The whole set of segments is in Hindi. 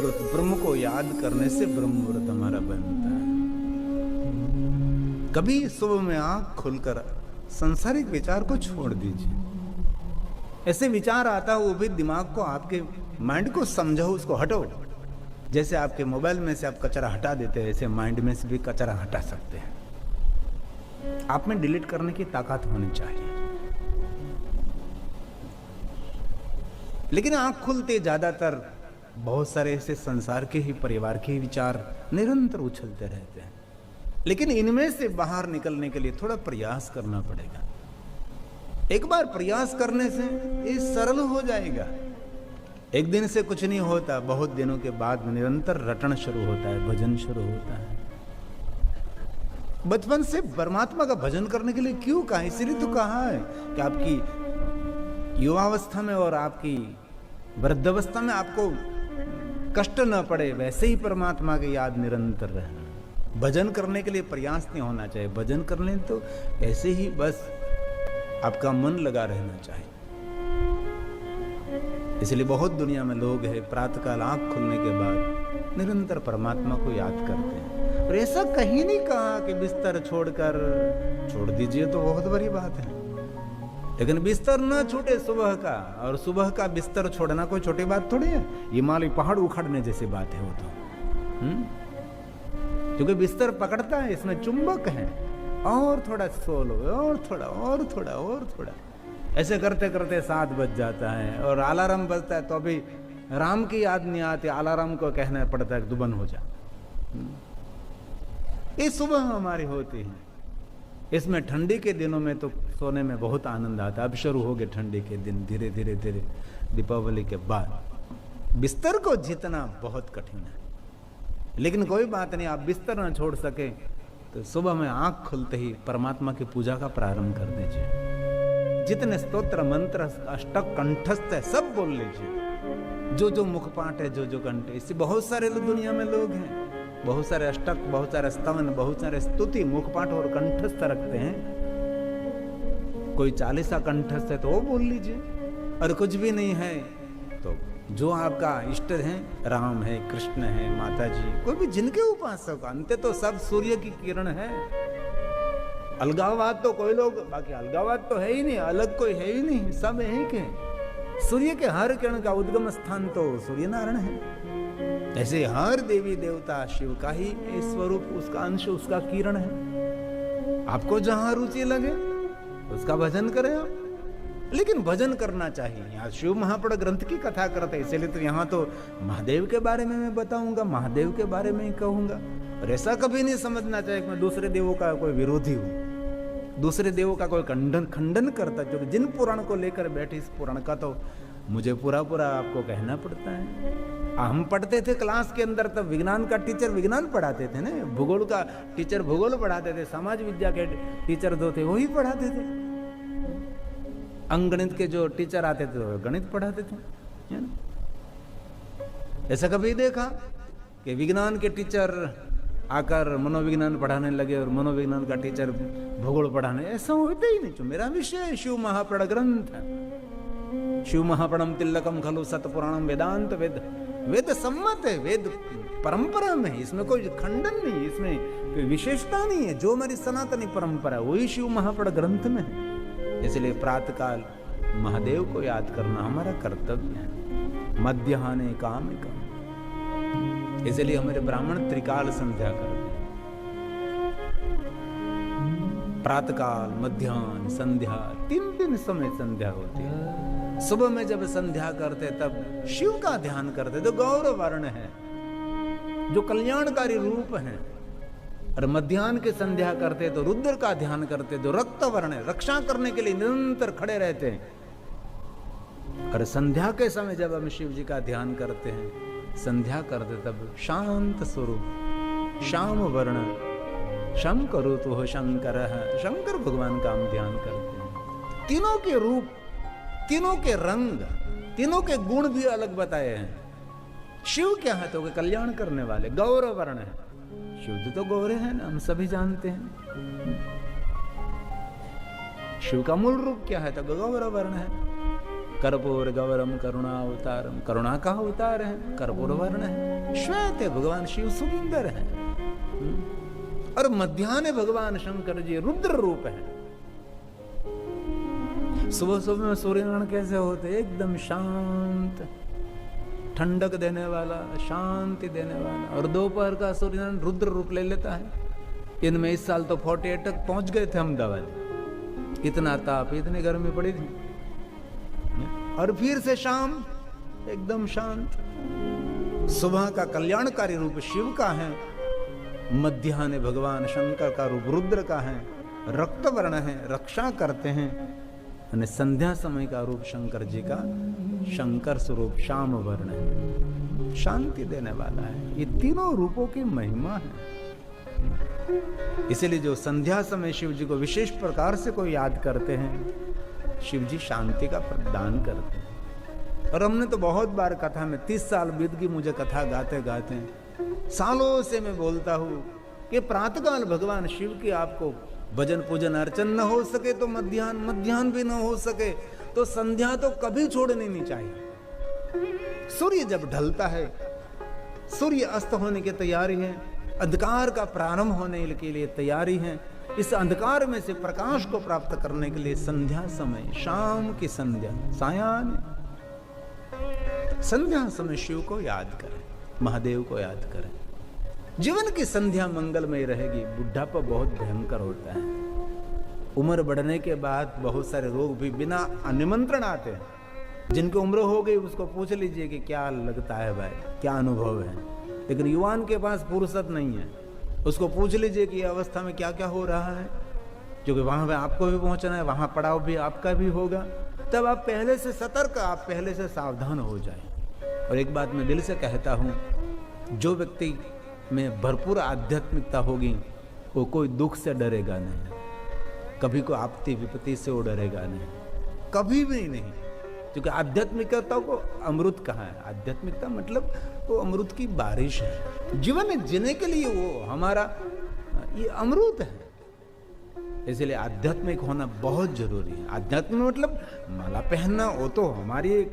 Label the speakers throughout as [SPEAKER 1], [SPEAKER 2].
[SPEAKER 1] ब्रह्म को याद करने से ब्रह्म मुहूर्त हमारा बनता है। कभी सुबह में आंख खोलकर सांसारिक विचार को छोड़ दीजिए। ऐसे विचार आता हो वो भी दिमाग को, आपके माइंड को समझाओ, उसको हटाओ। जैसे आपके मोबाइल में से आप कचरा हटा देते हैं, ऐसे माइंड में से भी कचरा हटा सकते हैं। आप में डिलीट करने की ताकत होनी चाहिए। लेकिन आंख खुलते ज्यादातर बहुत सारे ऐसे संसार के ही, परिवार के ही विचार निरंतर उछलते रहते हैं। लेकिन इनमें से बाहर निकलने के लिए थोड़ा प्रयास करना पड़ेगा। एक बार प्रयास करने से ये सरल हो जाएगा। एक दिन से कुछ नहीं होता, बहुत दिनों के बाद निरंतर रटन शुरू होता है, भजन शुरू होता है। बचपन से परमात्मा का भजन करने के लिए क्यों कहा? इसीलिए तो कहा है कि आपकी युवावस्था में और आपकी वृद्धावस्था में आपको कष्ट न पड़े, वैसे ही परमात्मा की याद निरंतर रहना। भजन करने के लिए प्रयास नहीं होना चाहिए। भजन करने तो ऐसे ही बस आपका मन लगा रहना चाहिए। इसलिए बहुत दुनिया में लोग हैं, प्रातःकाल आंख खुलने के बाद निरंतर परमात्मा को याद करते हैं। और ऐसा कहीं नहीं कहा कि बिस्तर छोड़कर छोड़ दीजिए, तो बहुत बड़ी बात है। लेकिन बिस्तर न छूटे सुबह का, और सुबह का बिस्तर छोड़ना कोई छोटी बात थोड़ी है। हिमालय पहाड़ उखाड़ने जैसी बात है वो तो। क्योंकि बिस्तर पकड़ता है, इसमें चुंबक है। और थोड़ा सो लो, और थोड़ा, और थोड़ा, और थोड़ा, ऐसे करते करते 7 बज जाता है। और अलार्म बजता है तो अभी राम की याद नहीं आती, अलार्म को कहना पड़ता है दुबन हो जा। ये सुबह हमारी होती है। इसमें ठंडी के दिनों में तो सोने में बहुत आनंद आता है। अब शुरू हो गए ठंडी के दिन, धीरे धीरे धीरे दीपावली के बाद बिस्तर को जीतना बहुत कठिन है। लेकिन कोई बात नहीं, आप बिस्तर न छोड़ सके तो सुबह में आंख खुलते ही परमात्मा की पूजा का प्रारंभ कर दीजिए। जितने स्तोत्र मंत्र अष्टक कंठस्थ है सब बोल लीजिए। जो जो मुखपाठ है, जो जो कंठ, इससे बहुत सारे दुनिया में लोग हैं, बहुत सारे अष्टक, बहुत सारे स्तवन, बहुत सारे स्तुति मुखपाठ और कंठस्थ रखते हैं। कोई 40 कंठस्थ है तो वो बोल लीजिए। और कुछ भी नहीं है तो जो आपका इष्ट है, राम है, कृष्ण है, माता जी, कोई भी जिनके उपासक, अंत तो सब सूर्य की किरण है। अलगावाद तो कोई लोग, बाकी अलगावाद तो है ही नहीं, अलग कोई है ही नहीं, सब एक है। सूर्य के हर किरण का उद्गम स्थान तो सूर्य नारायण है। ऐसे हर देवी देवता शिव का ही स्वरूप, उसका अंश, उसका किरण है। आपको जहां रुचि लगे उसका भजन करें आप। लेकिन भजन करना चाहिए। यहाँ शिव महापुराण ग्रंथ की कथा करते हैं, इसलिए तो यहाँ तो महादेव के बारे में मैं बताऊंगा, महादेव के बारे में ही कहूंगा। और ऐसा कभी नहीं समझना चाहिए कि मैं दूसरे देवों का कोई विरोधी हूँ, दूसरे देवों का कोई खंडन करता। क्योंकि जिन पुराण को लेकर बैठे, इस पुराण का तो मुझे पूरा आपको कहना पड़ता है। हम पढ़ते थे क्लास के अंदर, तब विज्ञान का टीचर विज्ञान पढ़ाते थे ना, भूगोल का टीचर भूगोल पढ़ाते थे, समाज विद्या के टीचर जो थे वही पढ़ाते थे, अंगणित के जो टीचर आते थे वो गणित पढ़ाते थे, है ना। ऐसा कभी देखा कि विज्ञान के टीचर आकर मनोविज्ञान पढ़ाने लगे और मनोविज्ञान का टीचर भूगोल पढ़ाने? ऐसा होता ही नहीं। जो मेरा विषय है शिव महापुराण ग्रंथ है, शिव महापुराणम तिलकम खलु सतपुराणम वेदांत वेद, वेद सम्मत है, वेद परंपरा में, इसमें कोई खंडन नहीं, इसमें कोई विशेषता नहीं है। जो हमारी सनातनी परंपरा वही शिव महापुराण ग्रंथ में है। इसलिए प्रातःकाल महादेव को याद करना हमारा कर्तव्य है। मध्याह्ने कामिकम्, इसलिए हमारे ब्राह्मण त्रिकाल संध्या करते हैं। प्रातःकाल, मध्याह्न, संध्या, 3 समय संध्या होती है। सुबह में जब संध्या करते तब शिव का ध्यान करते, जो गौर वर्ण है, जो कल्याणकारी रूप है। और मध्याह्न के संध्या करते तो रुद्र का ध्यान करते, जो रक्त वर्ण है, रक्षा करने के लिए निरंतर खड़े रहते हैं। और संध्या के समय जब हम शिव जी का ध्यान करते हैं, संध्या करते, तब शांत स्वरूप श्याम वर्ण शंकर तो शंकर है, शंकर भगवान का हम ध्यान करते हैं। तीनों के रूप, तीनों के रंग, तीनों के गुण भी अलग बताए हैं। शिव क्या है तो कल्याण करने वाले, गौर वर्ण है। शिव तो गौरे हैं ना, हम सभी जानते हैं। शिव का मूल रूप क्या है तो गौर वर्ण है। कर्पूर गौरम करुणा अवतारम, करुणा का अवतार है, कर्पूर वर्ण है, श्वेत है, भगवान शिव सुंदर है। और मध्याह्न भगवान शंकर जी रुद्र रूप है। सुबह सुबह में सूर्यग्रहण कैसे होते, एकदम शांत, ठंडक देने वाला, शांति देने वाला। और दोपहर का सूर्यग्रहण रुद्र रूप ले लेता है। इनमें इस साल तो 48 तक पहुंच गए थे अहमदाबाद, इतना ताप, इतनी गर्मी पड़ी थी। और फिर से शाम एकदम शांत। सुबह का कल्याणकारी रूप शिव का है, मध्याह्न भगवान शंकर का रूप रुद्र का है, रक्त वर्ण है, रक्षा करते हैं। और संध्या समय का रूप शंकर जी का शंकर स्वरूप श्याम वर्ण है, शांति देने वाला है। ये तीनों रूपों की महिमा है। इसलिए जो संध्या समय शिव जी को विशेष प्रकार से कोई याद करते हैं, शिव जी शांति का प्रदान करते हैं। और हमने तो बहुत बार कथा में, 30 साल बीत गई मुझे कथा गाते गाते, सालों से मैं बोलता हूँ कि प्रातःकाल भगवान शिव की आपको भजन पूजन अर्चन न हो सके तो मध्याह्न भी न हो सके तो संध्या तो कभी छोड़नी नहीं चाहिए। सूर्य जब ढलता है, सूर्य अस्त होने की तैयारी है, अंधकार का प्रारंभ होने के लिए तैयारी है। इस अंधकार में से प्रकाश को प्राप्त करने के लिए संध्या समय, शाम की संध्या, सायाह्न संध्या समय शिव को याद करें, महादेव को याद करें। जीवन की संध्या मंगलमय रहेगी। बुढ़ापा बहुत भयंकर होता है। उम्र बढ़ने के बाद बहुत सारे रोग भी बिना निमंत्रण आते हैं। जिनकी उम्र हो गई उसको पूछ लीजिए कि क्या लगता है भाई, क्या अनुभव है। लेकिन युवान के पास फुर्सत नहीं है, उसको पूछ लीजिए कि अवस्था में क्या क्या हो रहा है, क्योंकि वहां पे आपको भी पहुंचना है, वहां पड़ाव भी आपका भी होगा। तब आप पहले से सतर्क, आप पहले से सावधान हो जाए। और एक बात मैं दिल से कहता हूं, जो व्यक्ति में भरपूर आध्यात्मिकता होगी वो कोई दुख से डरेगा नहीं, कभी कोई आपत्ति विपत्ति से वो डरेगा नहीं, कभी भी नहीं। क्योंकि आध्यात्मिकता को अमृत कहा है। आध्यात्मिकता मतलब वो अमृत की बारिश है। जीवन जीने के लिए वो हमारा ये अमृत है। इसलिए आध्यात्मिक होना बहुत जरूरी है। आध्यात्मिक मतलब माला पहनना वो तो हमारी एक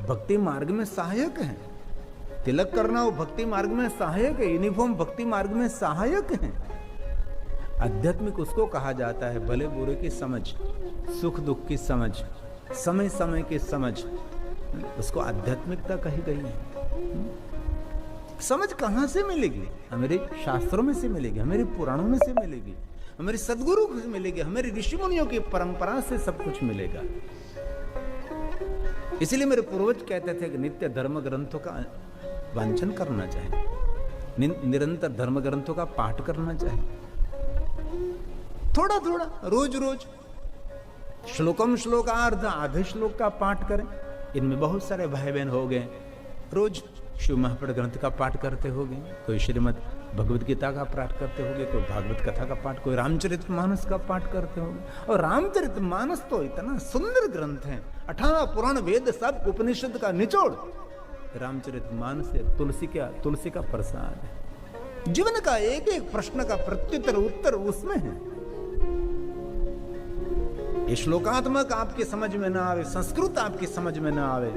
[SPEAKER 1] भक्ति मार्ग में सहायक है। तिलक करना वो भक्ति मार्ग में सहायक है। यूनिफॉर्म भक्ति मार्ग में सहायक है। आध्यात्मिक उसको कहा जाता है भले बुरे की समझ, सुख दुख की समझ, समय समय की समझ, उसको आध्यात्मिकता कही गई है। समझ कहां से मिलेगी? हमारे शास्त्रों में से मिलेगी, हमारे पुराणों में से मिलेगी, हमारे सदगुरु से मिलेगी, हमारे ऋषि मुनियों की परंपरा से सब कुछ मिलेगा। इसलिए मेरे पूर्वज कहते थे कि नित्य धर्म ग्रंथों का वांचन करना चाहिए, निरंतर धर्म ग्रंथों का पाठ करना चाहिए, थोड़ा थोड़ा रोज रोज श्लोकम श्लोकार्ध आधे श्लोक का पाठ करें। इनमें बहुत सारे भाई बहन हो गए, रोज शिव महापुराण ग्रंथ का पाठ करते होंगे, कोई श्रीमद् भगवद गीता का पाठ करते होंगे, कोई भागवत कथा का पाठ, कोई रामचरितमानस का पाठ करते होंगे। और रामचरितमानस तो इतना सुंदर ग्रंथ है, 18 पुराण वेद सब उपनिषद का निचोड़। रामचरितमानस तुलसी का प्रसाद है। जीवन का एक एक प्रश्न का प्रत्युत्तर उत्तर उसमें है। ये श्लोकात्मक आपकी समझ में ना आवे, संस्कृत आपकी समझ में ना आवे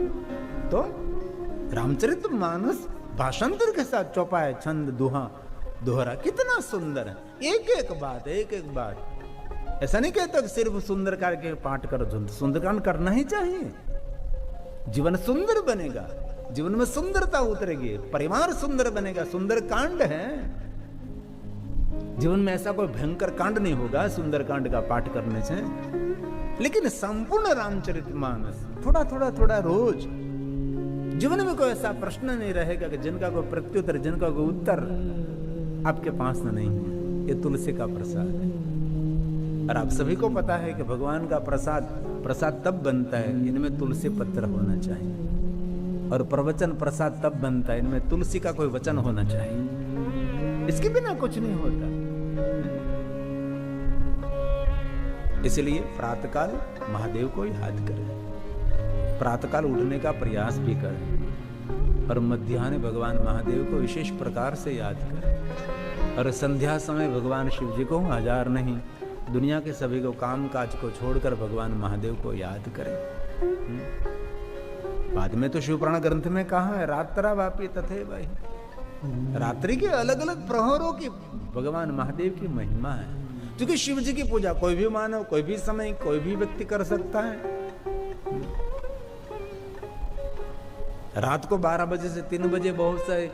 [SPEAKER 1] तो रामचरितमानस भाषांतर के साथ चौपाए, छंद, दोहरा कितना सुंदर है। एक एक बात। ऐसा नहीं कहता कि सिर्फ सुंदरकांड के पाठ करो, सुंदरकांड करना ही चाहिए। जीवन सुंदर बनेगा, जीवन में सुंदरता उतरेगी, परिवार सुंदर बनेगा। सुंदर कांड है, जीवन में ऐसा कोई भयंकर कांड नहीं होगा सुंदर कांड का पाठ करने से। लेकिन संपूर्ण रामचरितमानस थोड़ा रोज, जीवन में कोई ऐसा प्रश्न नहीं रहेगा कि जिनका कोई प्रत्युत्तर, जिनका कोई उत्तर आपके पास नहीं है। ये तुलसी का प्रसाद है। और आप सभी को पता है कि भगवान का प्रसाद तब बनता है इनमें तुलसी पत्र होना चाहिए, और प्रवचन प्रसाद तब बनता है इनमें तुलसी का कोई वचन होना चाहिए। इसके बिना कुछ नहीं होता। इसलिए प्रातःकाल महादेव को याद करें, प्रातःकाल उठने का प्रयास भी करें, और मध्याह्न भगवान महादेव को विशेष प्रकार से याद करें। और संध्या समय भगवान शिव जी को 1000 नहीं, दुनिया के सभी को, काम काज को छोड़कर भगवान महादेव को याद करें। बाद में तो शिवपुराण ग्रंथ में कहा है रात्रा वापी तथे भाई, रात्रि के अलग अलग प्रहरों की भगवान महादेव की महिमा है। क्योंकि शिव जी की पूजा कोई भी मानव, कोई भी समय, कोई भी व्यक्ति कर सकता है। रात को 12 बजे से 3 बजे बहुत सारे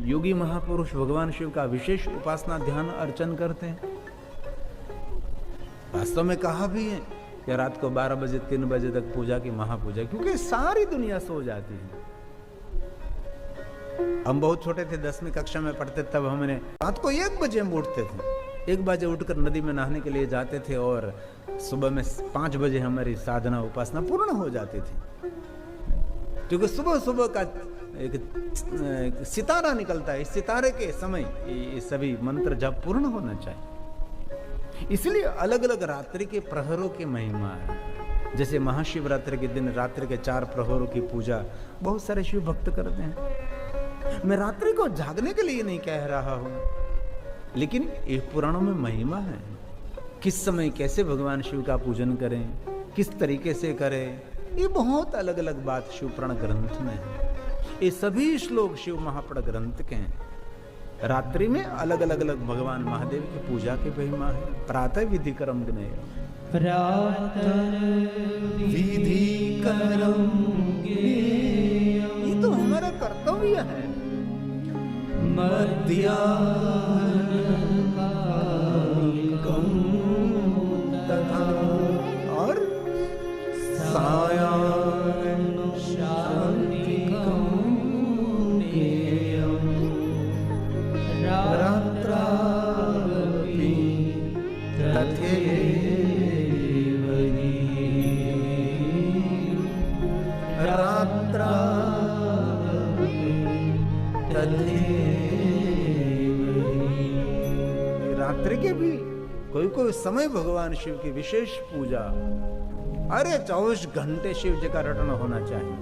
[SPEAKER 1] योगी महापुरुष भगवान शिव का विशेष उपासना, ध्यान, अर्चन करते हैं। वास्तव में कहा भी है कि रात को 12 बजे 3 बजे तक पूजा की महापूजा, क्योंकि सारी दुनिया सो जाती है। हम बहुत छोटे थे, 10वीं कक्षा में पढ़ते, तब हमने रात को 1 बजे हम उठते थे। 1 बजे उठकर नदी में नहाने के लिए जाते थे और सुबह में 5 बजे हमारी साधना उपासना पूर्ण हो जाती थी। क्योंकि सुबह सुबह का एक सितारा निकलता है, इस सितारे के समय ये सभी मंत्र जप पूर्ण होना चाहिए। इसलिए अलग अलग रात्रि के प्रहरों की महिमा है। जैसे महाशिवरात्रि के दिन रात्रि के 4 प्रहरों की पूजा बहुत सारे शिव भक्त करते हैं। मैं रात्रि को जागने के लिए नहीं कह रहा हूं, लेकिन एक पुराणों में महिमा है। किस समय कैसे भगवान शिव का पूजन करें, किस तरीके से करें, ये बहुत अलग अलग बात शिव पुराण ग्रंथ में है। ये सभी श्लोक शिव महापुराण ग्रंथ के हैं। रात्रि में अलग अलग अलग भगवान महादेव की पूजा की महिमा है। प्रातः विधि कर्म ज्ञेय,
[SPEAKER 2] प्रातः विधि कर्म ज्ञेय,
[SPEAKER 1] ये तो हमारा कर्तव्य है।
[SPEAKER 2] मध्याह्न
[SPEAKER 1] तथा और सायाह्न
[SPEAKER 2] शान्तिकं ज्ञेयं, रात्रावपि तथैव
[SPEAKER 1] रात्रि के भी कोई कोई समय भगवान शिव की विशेष पूजा। अरे 24 घंटे शिव जी का रटना होना चाहिए।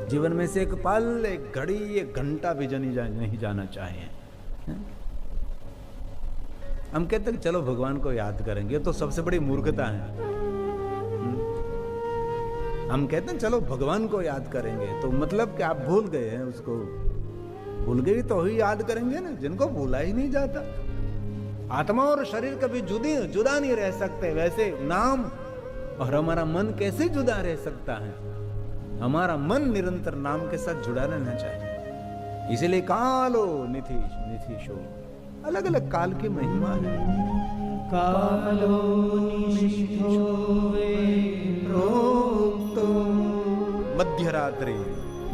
[SPEAKER 1] जीवन में से एक पल, एक घड़ी, एक घंटा भी नहीं जाना चाहिए। हम कहते हैं चलो भगवान को याद करेंगे, तो सबसे बड़ी मूर्खता है। हम कहते हैं चलो भगवान को याद करेंगे, तो मतलब कि आप भूल गए हैं उसको। भूल गए तो ही याद करेंगे ना, जिनको भूला ही नहीं जाता। आत्मा और शरीर कभी जुदा नहीं रह सकते, वैसे नाम और हमारा मन कैसे जुदा रह सकता है। हमारा मन निरंतर नाम के साथ जुड़ा रहना चाहिए। इसलिए कालो निथिशो, अलग अलग काल की महिमा है।
[SPEAKER 2] कालो निशिथो वे
[SPEAKER 1] प्रोक्तो मध्यरात्रि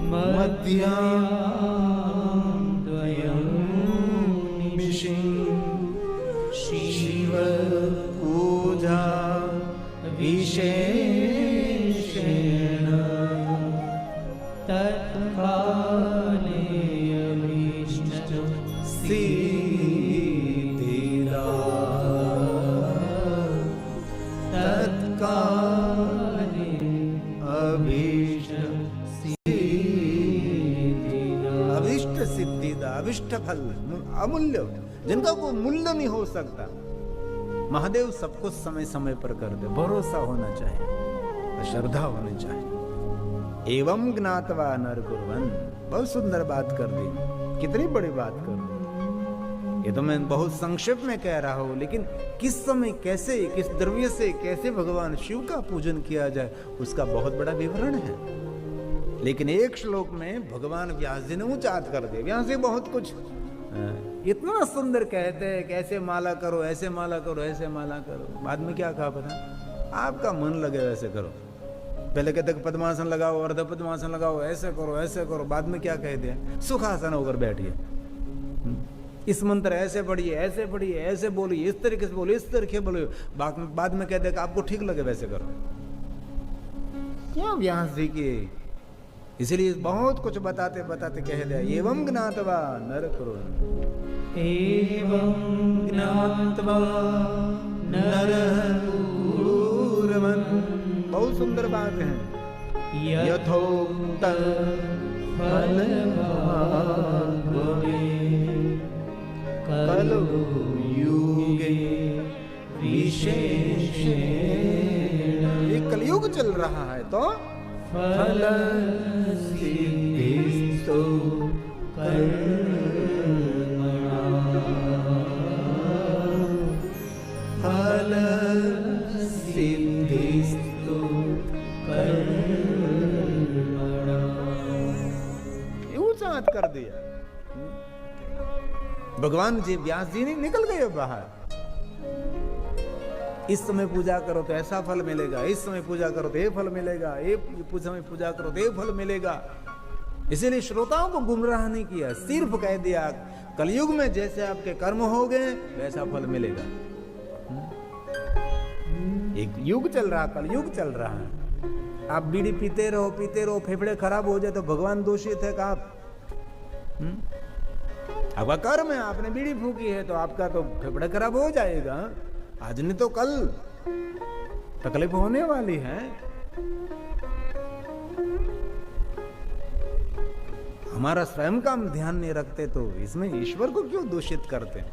[SPEAKER 2] मध्याह्नद्वयं
[SPEAKER 1] निशि शिव पूजा विशेषेण
[SPEAKER 2] तत्काले अभीष्टं
[SPEAKER 1] सिद्धिदा,
[SPEAKER 2] तत्काले
[SPEAKER 1] अभीष्ट सिद्धिदा, अभीष्ट सिद्धिदा, अभीष्ट फल अमूल्य, जिनका कोई मूल्य नहीं हो सकता। महादेव सब कुछ समय समय पर कर दे। भरोसा होना चाहिए, श्रद्धा होनी चाहिए। एवं ज्ञातवा नर कुर्वन्, बहुत सुंदर बात कर दी, कितनी बड़ी बात कर दी। ये तो मैं बहुत संक्षेप में कह रहा हूं, लेकिन किस समय कैसे, किस द्रव्य से कैसे भगवान शिव का पूजन किया जाए, उसका बहुत बड़ा विवरण है। लेकिन एक श्लोक में भगवान व्यास जी ने उच्चात कर दिया। व्यास जी बहुत कुछ इतना सुंदर कहते हैं कि ऐसे माला करो, ऐसे माला करो, ऐसे माला करो। बाद में क्या कहा पता, आपका मन लगे वैसे करो। पहले कहते पद्मासन लगाओ, अर्ध पद्मासन लगाओ, ऐसे करो, ऐसे करो। बाद में क्या कह दिया, सुखासन होकर बैठिए, इस मंत्र ऐसे पढ़िए, ऐसे पढ़िए, ऐसे बोलिए, इस तरीके से बोलिए, इस तरीके बोलिए। बाद में कह देगा आपको ठीक लगे वैसे करो। क्या व्यास जी की, इसलिए बहुत कुछ बताते बताते कह दिया एवं ज्ञातवा नर कुर्वन्,
[SPEAKER 2] एवं ज्ञात्वा नरः
[SPEAKER 1] कुर्वन्। बहुत सुंदर बात है। यथोक्त फलभाग्ये कलयुगे विशेषेण, ये कलयुग चल रहा है तो
[SPEAKER 2] फल सिद्धिस्तु कर्मणा फल सिद्धिस्तु कर्मणा।
[SPEAKER 1] ये ऊंचात कर दिया। भगवान जी व्यास जी नहीं निकल गए बाहर। इस समय पूजा करो तो ऐसा फल मिलेगा, इस समय पूजा करो तो ये फल मिलेगा, ये समय पूजा करो तो ये फल मिलेगा। इसीलिए श्रोताओं को गुमराह नहीं किया, सिर्फ कह दिया कलयुग में जैसे आपके कर्म हो गए वैसा फल मिलेगा। एक युग चल रहा, कलयुग चल रहा है। आप बीड़ी पीते रहो, फेफड़े खराब हो जाए तो भगवान दोषित है का आप? आपका कर्म है, आपने बीड़ी फूकी है तो आपका तो फेफड़ा खराब हो जाएगा। आज नहीं तो कल तकलीफ होने वाली है। हमारा स्वयं का हम ध्यान नहीं रखते तो इसमें ईश्वर को क्यों दूषित करते हैं?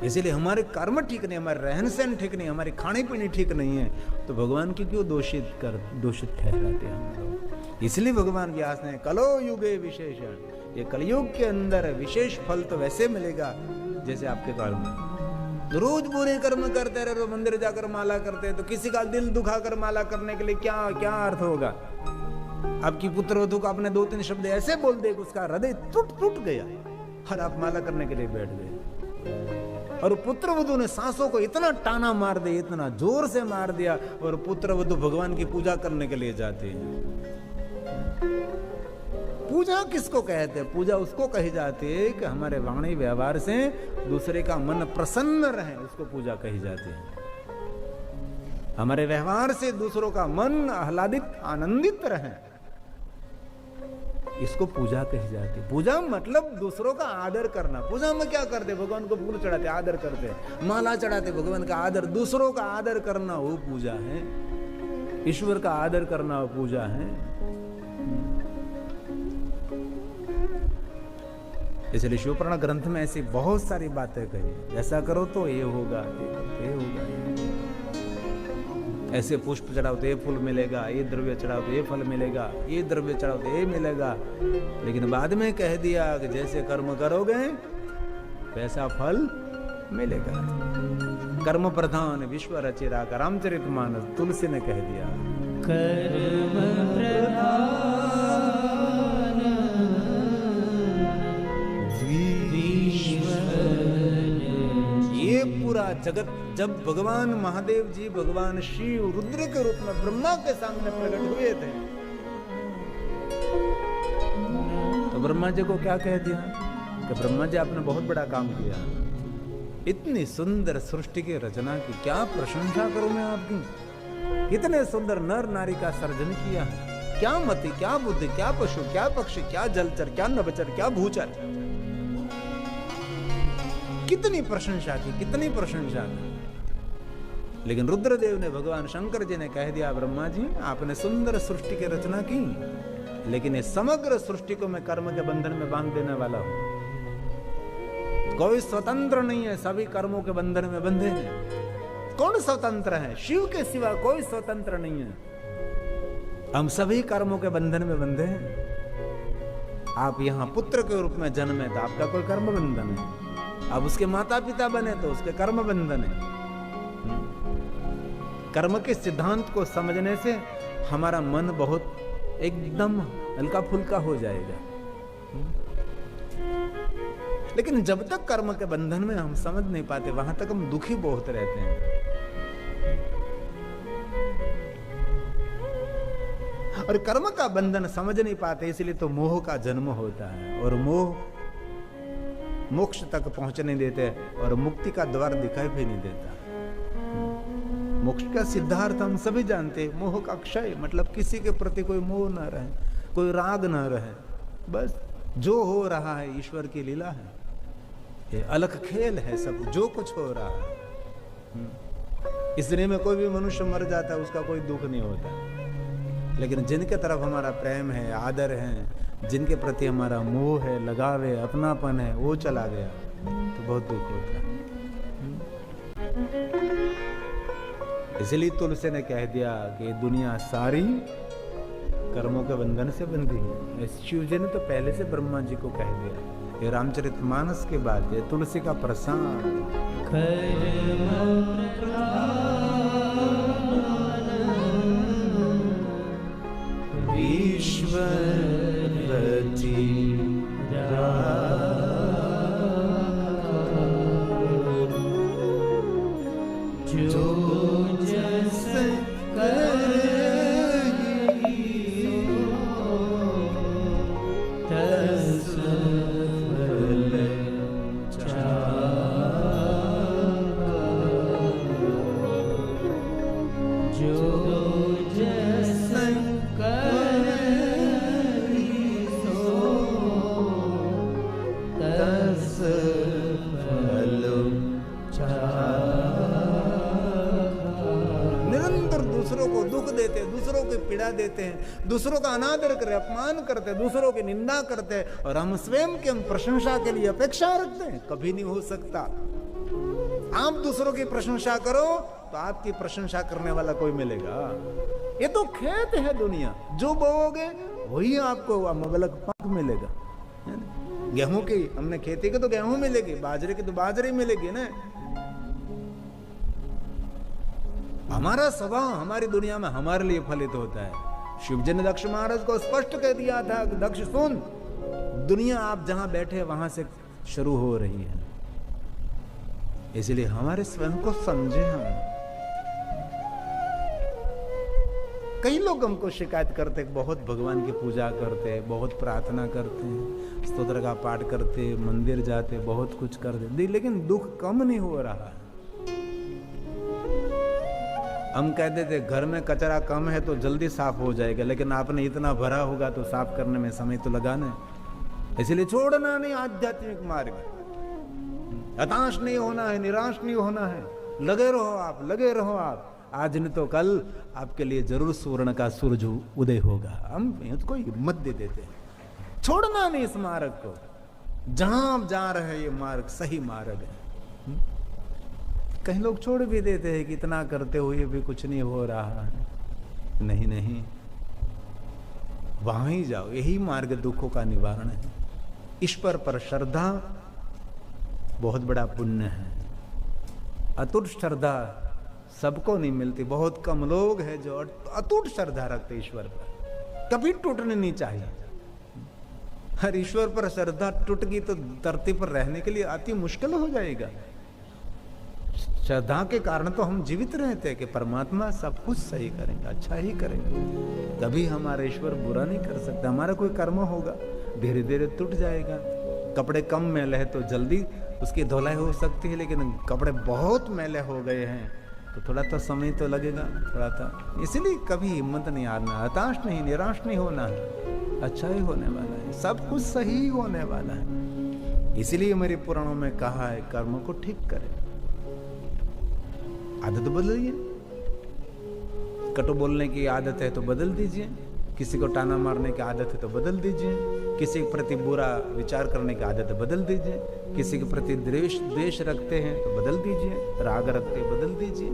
[SPEAKER 1] इसीलिए हमारे कर्म ठीक नहीं, हमारे रहन सहन ठीक नहीं, हमारे खाने पीने ठीक नहीं है तो भगवान की क्यों दूषित ठहराते हैं हम लोग। इसलिए भगवान व्यास ने कलो युगे विशेषण, ये कलयुग के अंदर विशेष फल तो वैसे मिलेगा जैसे आपके कर्म। रोज बुरे कर्म करते रहे तो मंदिर जाकर माला करते हैं तो किसी का दिल दुखाकर माला करने के लिए क्या क्या अर्थ होगा? आपकी पुत्रवधू को आपने 2-3 शब्द ऐसे बोल दे उसका हृदय टूट गया और आप माला करने के लिए बैठ गए। और पुत्रवधू ने सांसों को इतना टाना मार दिया, इतना जोर से मार दिया, और पुत्रवधू भगवान की पूजा करने के लिए जाते हैं। पूजा किसको कहते हैं? पूजा उसको कही जाती है कि हमारे वाणी व्यवहार से दूसरे का मन प्रसन्न रहे, उसको पूजा कही जाती है। हमारे व्यवहार से दूसरों का मन आह्लादित आनंदित रहे, इसको पूजा कही जाती है। पूजा मतलब दूसरों का आदर करना। पूजा में क्या करते? भगवान को फूल चढ़ाते, आदर करते, माला चढ़ाते, भगवान का आदर, दूसरों का आदर करना वो पूजा है। ईश्वर का आदर करना वो पूजा है। इसलिए शिवपुराण ग्रंथ में ऐसी बहुत सारी बातें कही, ऐसा करो तो ये होगा, ये होगा, ऐसे पुष्प चढ़ाओ तो ये फूल मिलेगा, ये द्रव्य चढ़ाओ तो ये फल मिलेगा, ये द्रव्य चढ़ाओ तो ये मिलेगा। लेकिन बाद में कह दिया कि जैसे कर्म करोगे वैसा फल मिलेगा। कर्म प्रधान विश्व रचिरा का रामचरितमानस तुलसी ने कह दिया।
[SPEAKER 2] कर्म प्रधान विश्व,
[SPEAKER 1] ये पूरा जगत जब भगवान महादेव जी भगवान शिव रुद्र के रूप में ब्रह्मा के सामने प्रकट हुए थे तो ब्रह्मा जी को क्या कह दिया कि ब्रह्मा जी आपने बहुत बड़ा काम किया, इतनी सुंदर सृष्टि की रचना की, क्या प्रशंसा करूं मैं आपकी। कितने सुंदर नर नारी का सर्जन किया, क्या मति, क्या बुद्धि, क्या पशु, क्या पक्षी, क्या जलचर, क्या नभचर, क्या भूचर, कितनी प्रशंसा की, कितनी प्रशंसा की। लेकिन रुद्रदेव ने, भगवान शंकर जी ने कह दिया ब्रह्मा जी आपने सुंदर सृष्टि की रचना की, लेकिन इस समग्र सृष्टि को मैं कर्म के बंधन में बांध देने वाला हूं। कोई स्वतंत्र नहीं है, सभी कर्मों के बंधन में बंधे हैं। कौन स्वतंत्र है? शिव के सिवा कोई स्वतंत्र नहीं है। हम सभी कर्मों के बंधन में बंधे हैं। आप यहां पुत्र के रूप में जन्मे तो आपका कोई कर्म बंधन है, अब उसके माता पिता बने तो उसके कर्म बंधन है। कर्म के सिद्धांत को समझने से हमारा मन बहुत एकदम हल्का फुल्का हो जाएगा। लेकिन जब तक कर्म के बंधन में हम समझ नहीं पाते वहां तक हम दुखी बहुत रहते हैं। और कर्म का बंधन समझ नहीं पाते, इसलिए तो मोह का जन्म होता है, और मोह मोक्ष तक पहुंचने देते और मुक्ति का द्वार दिखाई भी नहीं देता। मोक्ष का सिद्धार्थ हम सभी जानते हैं, मोह का क्षय, मतलब किसी के प्रति कोई मोह न रहे, कोई राग न रहे, बस जो हो रहा है ईश्वर की लीला है, ये अलग खेल है, सब जो कुछ हो रहा है। इस दुनिया में कोई भी मनुष्य मर जाता है उसका कोई दुख नहीं होता, लेकिन जिनके तरफ हमारा प्रेम है, आदर है, जिनके प्रति हमारा मोह है, लगाव है, अपनापन है, वो चला गया तो बहुत दुख होता है। इसलिए तुलसी ने कह दिया कि दुनिया सारी कर्मों के बंधन से बंधी है। शिव जी ने तो पहले से ब्रह्मा जी को कह दिया। ये रामचरितमानस की बात है, तुलसी का प्रसाद। देते हैं, दूसरों का अनादर करते, अपमान करते, दूसरों की निंदा करते, और हम स्वयं की हम प्रशंसा के लिए अपेक्षा रखते हैं। कभी नहीं हो सकता। आप दूसरों की प्रशंसा करो तो आपकी प्रशंसा करने वाला कोई मिलेगा। ये तो खेत है दुनिया, जो बोओगे वही आपको मुबलक पाक मिलेगा। गेहूं की हमने खेती की तो गेहूं मिलेगी, बाजरे की तो बाजरे मिलेगी ना। हमारा स्वभाव हमारी दुनिया में हमारे लिए फलित होता है। शिव जी ने दक्ष महाराज को स्पष्ट कह दिया था कि दक्ष सुन, दुनिया आप जहां बैठे वहां से शुरू हो रही है, इसलिए हमारे स्वयं को समझे। हम कई लोग हमको शिकायत करते, बहुत भगवान की पूजा करते, बहुत प्रार्थना करते हैं, स्तोत्र का पाठ करते, मंदिर जाते, बहुत कुछ करते, लेकिन दुख कम नहीं हो रहा। हम कहते थे घर में कचरा कम है तो जल्दी साफ हो जाएगा, लेकिन आपने इतना भरा होगा तो साफ करने में समय तो लगाना है। इसलिए छोड़ना नहीं आध्यात्मिक मार्ग, हताश नहीं होना है, निराश नहीं होना है। लगे रहो आप, लगे रहो आप। आज नहीं तो कल आपके लिए जरूर सुवर्ण का सूरज उदय होगा। हम को हिम्मत दे देते हैं, छोड़ना नहीं इस मार्ग को। जहां आप जा रहे हैं ये मार्ग सही मार्ग है। कहीं लोग छोड़ भी देते हैं कि इतना करते हुए भी कुछ नहीं हो रहा है। नहीं नहीं, वहां ही जाओ, यही मार्ग दुखों का निवारण है। ईश्वर पर श्रद्धा बहुत बड़ा पुण्य है। अटूट श्रद्धा सबको नहीं मिलती, बहुत कम लोग हैं जो अटूट श्रद्धा रखते ईश्वर पर। कभी टूटने नहीं चाहिए। हर ईश्वर पर श्रद्धा टूट गई तो धरती पर रहने के लिए अति मुश्किल हो जाएगा। श्रद्धा के कारण तो हम जीवित रहते हैं कि परमात्मा सब कुछ सही करेंगे, अच्छा ही करेंगे। कभी हमारा ईश्वर बुरा नहीं कर सकता। हमारा कोई कर्म होगा, धीरे धीरे टूट जाएगा। कपड़े कम मैले है तो जल्दी उसकी धुलाई हो सकती है, लेकिन कपड़े बहुत मैले हो गए हैं तो थोड़ा तो समय तो लगेगा, थोड़ा सा। इसलिए कभी हिम्मत नहीं हारना, हताश नहीं, निराश नहीं होना है। अच्छा ही होने वाला है, सब कुछ सही होने वाला है। इसलिए मेरे पुराणों में कहा है कर्म को ठीक करें। आदत बदलिए। कटु बोलने की आदत है तो बदल दीजिए, किसी को ताना मारने की आदत है तो बदल दीजिए, किसी के प्रति बुरा विचार करने की आदत है बदल दीजिए, किसी के प्रति द्वेष रखते हैं तो बदल दीजिए, राग रखते हैं बदल दीजिए।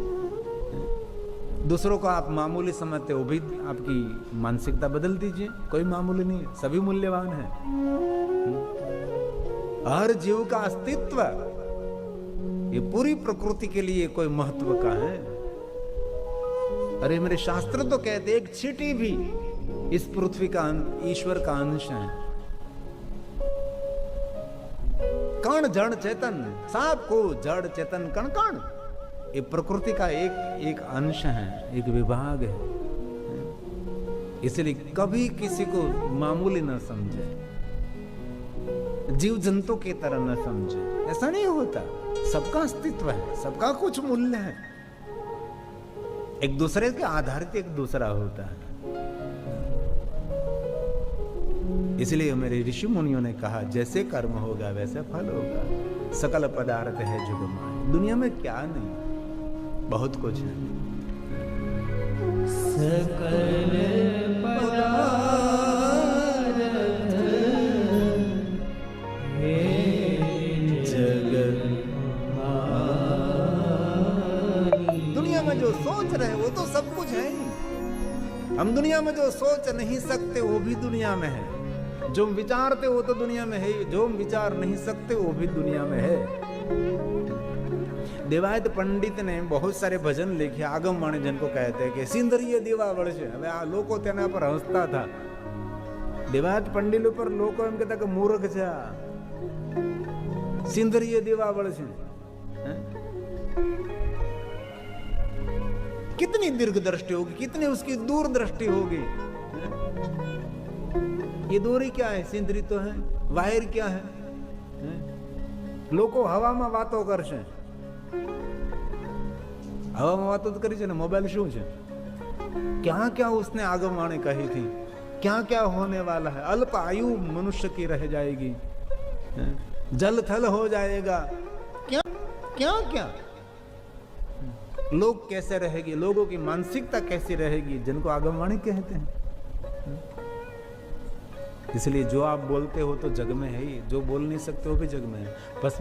[SPEAKER 1] दूसरों को आप मामूली समझते हो भी आपकी मानसिकता बदल दीजिए। कोई मामूली नहीं, सभी मूल्यवान है। हर जीव का अस्तित्व ये पूरी प्रकृति के लिए कोई महत्व का है। अरे मेरे शास्त्र तो कहते एक चींटी भी इस पृथ्वी का ईश्वर का अंश है। कण जड़ चेतन, सांप को जड़ चेतन कण कण, ये प्रकृति का एक अंश है, एक विभाग है। इसलिए कभी किसी को मामूली न समझे, जीव जंतु की तरह न समझे। ऐसा नहीं होता। सबका अस्तित्व है, सबका कुछ मूल्य है। एक दूसरे के आधारित एक दूसरा होता है। इसलिए मेरे ऋषि मुनियों ने कहा जैसे कर्म होगा वैसे फल होगा। सकल पदार्थ है जुगमाय। दुनिया में क्या नहीं, बहुत कुछ है।
[SPEAKER 2] सकल पदार्थ
[SPEAKER 1] दुनिया में जो सोच हम दुनिया में जो सोच नहीं सकते वो भी दुनिया में है, जो हम विचारते वो तो दुनिया में है, जो हम विचार नहीं सकते वो भी दुनिया में है। देवायत पंडित ने बहुत सारे भजन लिखे, आगम वाणी जिनको कहते हैं कि सिंदरीय देवा वळશે। હવે આ લોકો તેના પર હસતા હતા। દેવાયત पंडित ઉપર લોકો એમ કહેતા કે મૂર્ખ છે આ, સિંદરીય દેવા વળશે। कितनी दीर्घ दृष्टि होगी, कितनी उसकी दूरदृष्टि होगी। ये दूरी क्या है, सिंदरी तो है, वायर क्या है। લોકો હવામાં વાતો કરશે, હવામાં વાતો તો કરી છે ને, મોબાઈલ શું છે, क्या क्या उसने आगमवाणी कही थी, क्या क्या होने वाला है। अल्प आयु मनुष्य की रह जाएगी, जल थल हो जाएगा, क्या क्या क्या लोग कैसे रहेगी, लोगों की मानसिकता कैसी रहेगी, जिनको आगमवाणी कहते हैं। इसलिए जो आप बोलते हो तो जग में है ही, जो बोल नहीं सकते हो भी जग में है। बस